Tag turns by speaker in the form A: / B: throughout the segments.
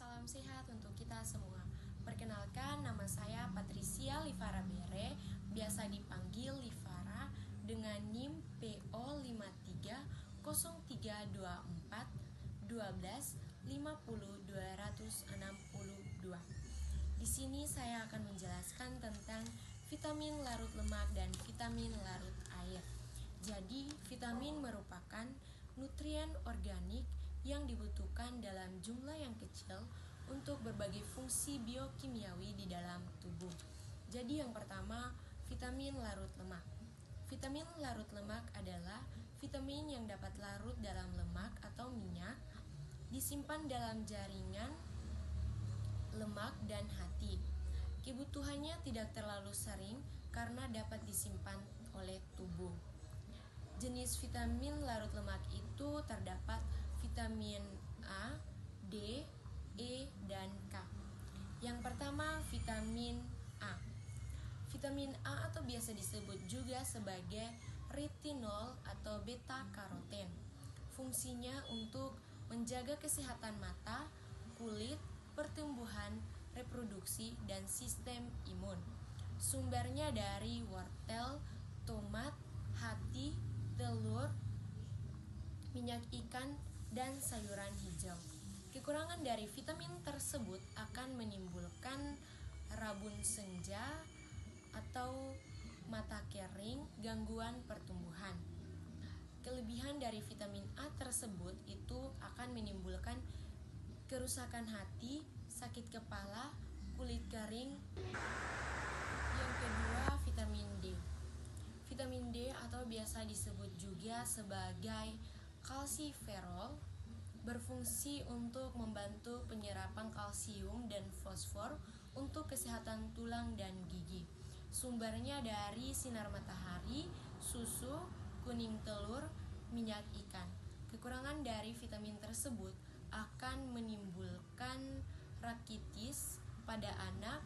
A: salam sehat untuk kita semua. Perkenalkan, nama saya Patricia Livara Bere, biasa dipanggil Livara, dengan NIM PO 530324 12 50 262. Di sini saya akan menjelaskan tentang vitamin larut lemak dan vitamin larut air. Jadi, vitamin merupakan nutrien organik yang dibutuhkan dalam jumlah yang kecil untuk berbagai fungsi biokimiawi di dalam tubuh. Jadi yang pertama, vitamin larut lemak. Vitamin larut lemak adalah vitamin yang dapat larut dalam lemak atau minyak, disimpan dalam jaringan lemak dan hati. Kebutuhannya tidak terlalu sering karena dapat disimpan oleh tubuh. Jenis vitamin larut lemak itu terdapat vitamin A, D, E, dan K. Yang pertama, vitamin A. Vitamin A atau biasa disebut juga sebagai retinol atau beta-karoten. Fungsinya untuk menjaga kesehatan mata, kulit, pertumbuhan, reproduksi, dan sistem imun. Sumbernya dari wortel, tomat, hati, telur, minyak ikan, dan sayuran hijau. Kekurangan dari vitamin tersebut akan menimbulkan rabun senja atau mata kering, gangguan pertumbuhan. Kelebihan dari vitamin A tersebut itu akan menimbulkan kerusakan hati, sakit kepala, kulit kering. Yang kedua, vitamin D. Vitamin D atau biasa disebut juga sebagai kalsiferol berfungsi untuk membantu penyerapan kalsium dan fosfor untuk kesehatan tulang dan gigi. Sumbernya dari sinar matahari, susu, kuning telur, minyak ikan. Kekurangan dari vitamin tersebut akan menimbulkan rakitis pada anak,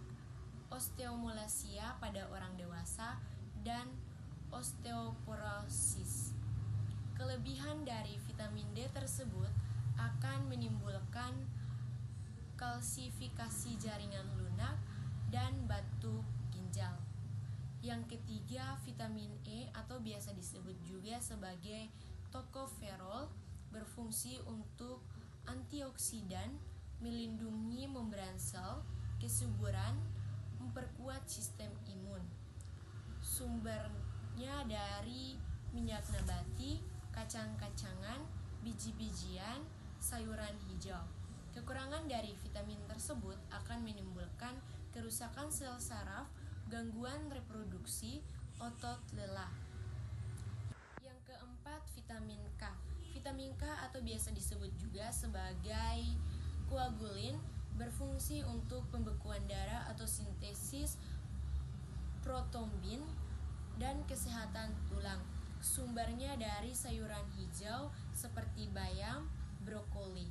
A: osteomalacia pada orang dewasa, dan osteoporosis. Kelebihan dari vitamin D tersebut akan menimbulkan kalsifikasi jaringan lunak dan batu ginjal. Yang ketiga, vitamin E atau biasa disebut juga sebagai tokoferol berfungsi untuk antioksidan, melindungi membran sel, kesuburan, memperkuat sistem imun. Sumbernya dari minyak nabati, kacang-kacangan, biji-bijian, sayuran hijau. Kekurangan dari vitamin tersebut akan menimbulkan kerusakan sel saraf, gangguan reproduksi, otot lelah. Yang keempat, vitamin K. Vitamin K atau biasa disebut juga sebagai koagulin berfungsi untuk pembekuan darah atau sintesis protombin dan kesehatan tulang. Sumbernya dari sayuran hijau seperti bayam, brokoli.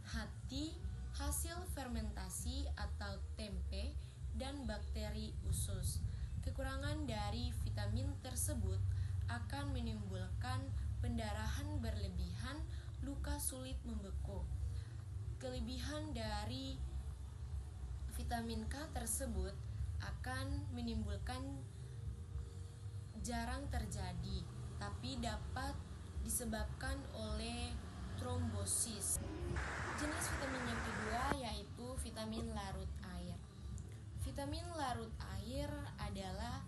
A: Hati, hasil fermentasi atau tempe, dan bakteri usus. Kekurangan dari vitamin tersebut akan menimbulkan pendarahan berlebihan, luka sulit membeku. Kelebihan dari vitamin K tersebut akan menimbulkan jarang terjadi, tapi dapat disebabkan oleh trombosis. Jenis vitamin yang kedua yaitu vitamin larut air. Vitamin larut air adalah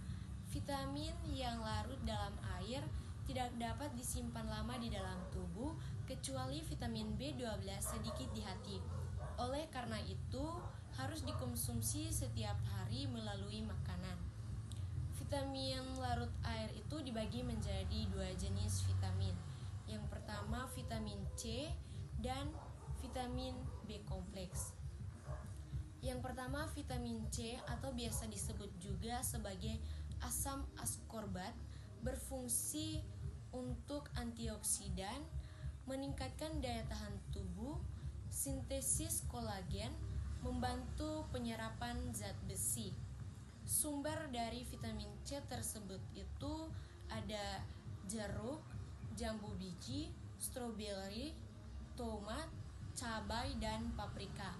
A: vitamin yang larut dalam air, tidak dapat disimpan lama di dalam tubuh kecuali vitamin B12 sedikit di hati. Oleh karena itu, harus dikonsumsi setiap hari melalui makanan. Vitamin larut air itu dibagi menjadi dua jenis vitamin. Yang pertama vitamin C dan vitamin B kompleks. Yang pertama vitamin C atau biasa disebut juga sebagai asam askorbat berfungsi untuk antioksidan, meningkatkan daya tahan tubuh, sintesis kolagen, membantu penyerapan zat besi. Sumber dari vitamin C tersebut itu ada jeruk, jambu biji, stroberi, tomat, cabai, dan paprika.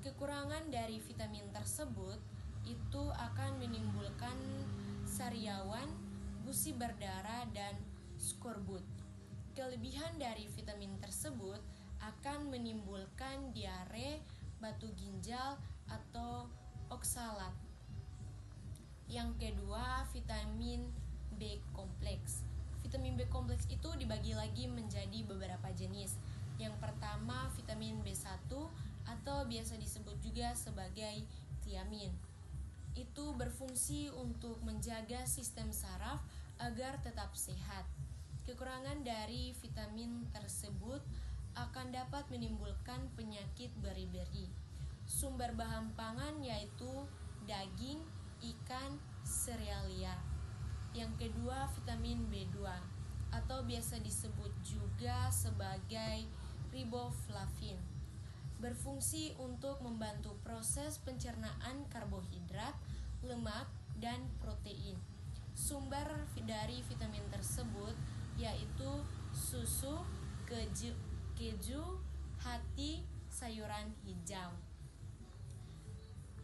A: Kekurangan dari vitamin tersebut itu akan menimbulkan sariawan, gusi berdarah, dan skorbut. Kelebihan dari vitamin tersebut akan menimbulkan diare, batu ginjal, atau oksalat. Yang kedua, vitamin B kompleks. Vitamin B kompleks itu dibagi lagi menjadi beberapa jenis. Yang pertama, vitamin B1 atau biasa disebut juga sebagai thiamin. Itu berfungsi untuk menjaga sistem saraf agar tetap sehat. Kekurangan dari vitamin tersebut akan dapat menimbulkan penyakit beri-beri. Sumber bahan pangan yaitu daging, ikan, serealia. Yang kedua, vitamin B2 atau biasa disebut juga sebagai riboflavin. Berfungsi untuk membantu proses pencernaan karbohidrat, lemak, dan protein. Sumber dari vitamin tersebut yaitu susu, keju, hati, sayuran hijau.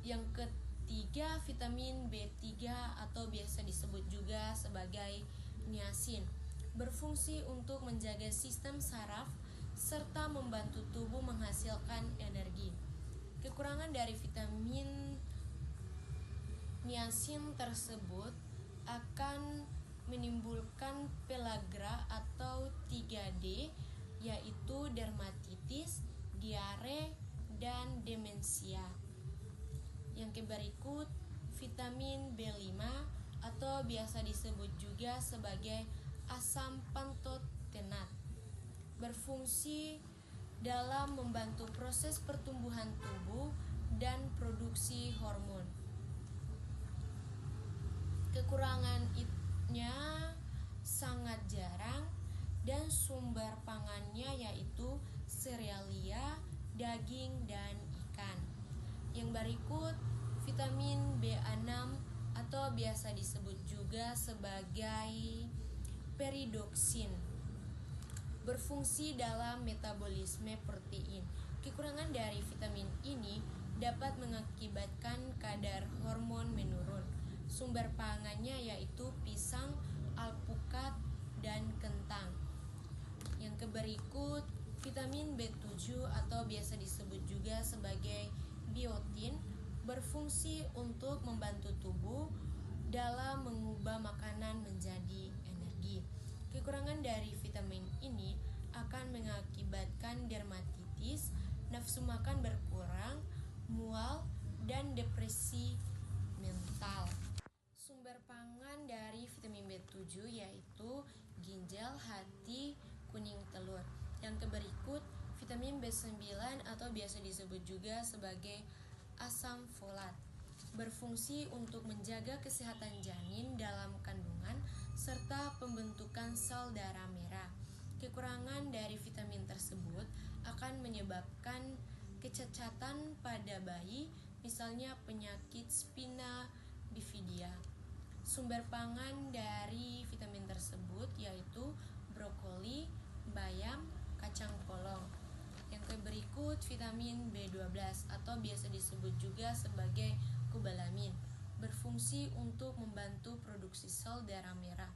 A: Yang ketiga, vitamin B3 atau biasa disebut juga sebagai niacin. Berfungsi untuk menjaga sistem saraf serta membantu tubuh menghasilkan energi. Kekurangan dari vitamin niacin tersebut akan menimbulkan pellagra atau 3D, yaitu dermatitis, diare, dan demensia. Yang berikut, vitamin B5 atau biasa disebut juga sebagai asam pantotenat. Berfungsi dalam membantu proses pertumbuhan tubuh dan produksi hormon. Kekurangannya sangat jarang dan sumber pangannya yaitu serealia, daging, dan ikan. Yang berikut, vitamin B6 atau biasa disebut juga sebagai peridoksin. Berfungsi dalam metabolisme protein. Kekurangan dari vitamin ini dapat mengakibatkan kadar hormon menurun. Sumber pangannya yaitu pisang, alpukat, dan kentang. Yang berikut, vitamin B7 atau biasa disebut juga sebagai biotin berfungsi untuk membantu tubuh dalam mengubah makanan menjadi energi. Kekurangan dari vitamin ini akan mengakibatkan dermatitis, nafsu makan berkurang, mual, dan depresi mental. Sumber pangan dari vitamin B7 yaitu ginjal, hati, kuning telur. Yang berikut, vitamin B9 atau biasa disebut juga sebagai asam folat. Berfungsi untuk menjaga kesehatan janin dalam kandungan serta pembentukan sel darah merah. Kekurangan dari vitamin tersebut akan menyebabkan kecacatan pada bayi, misalnya penyakit spina bifida. Sumber pangan dari vitamin tersebut yaitu brokoli, bayam, kacang polong. Yang berikut, vitamin B12 atau biasa disebut juga sebagai kobalamin. Berfungsi untuk membantu produksi sel darah merah.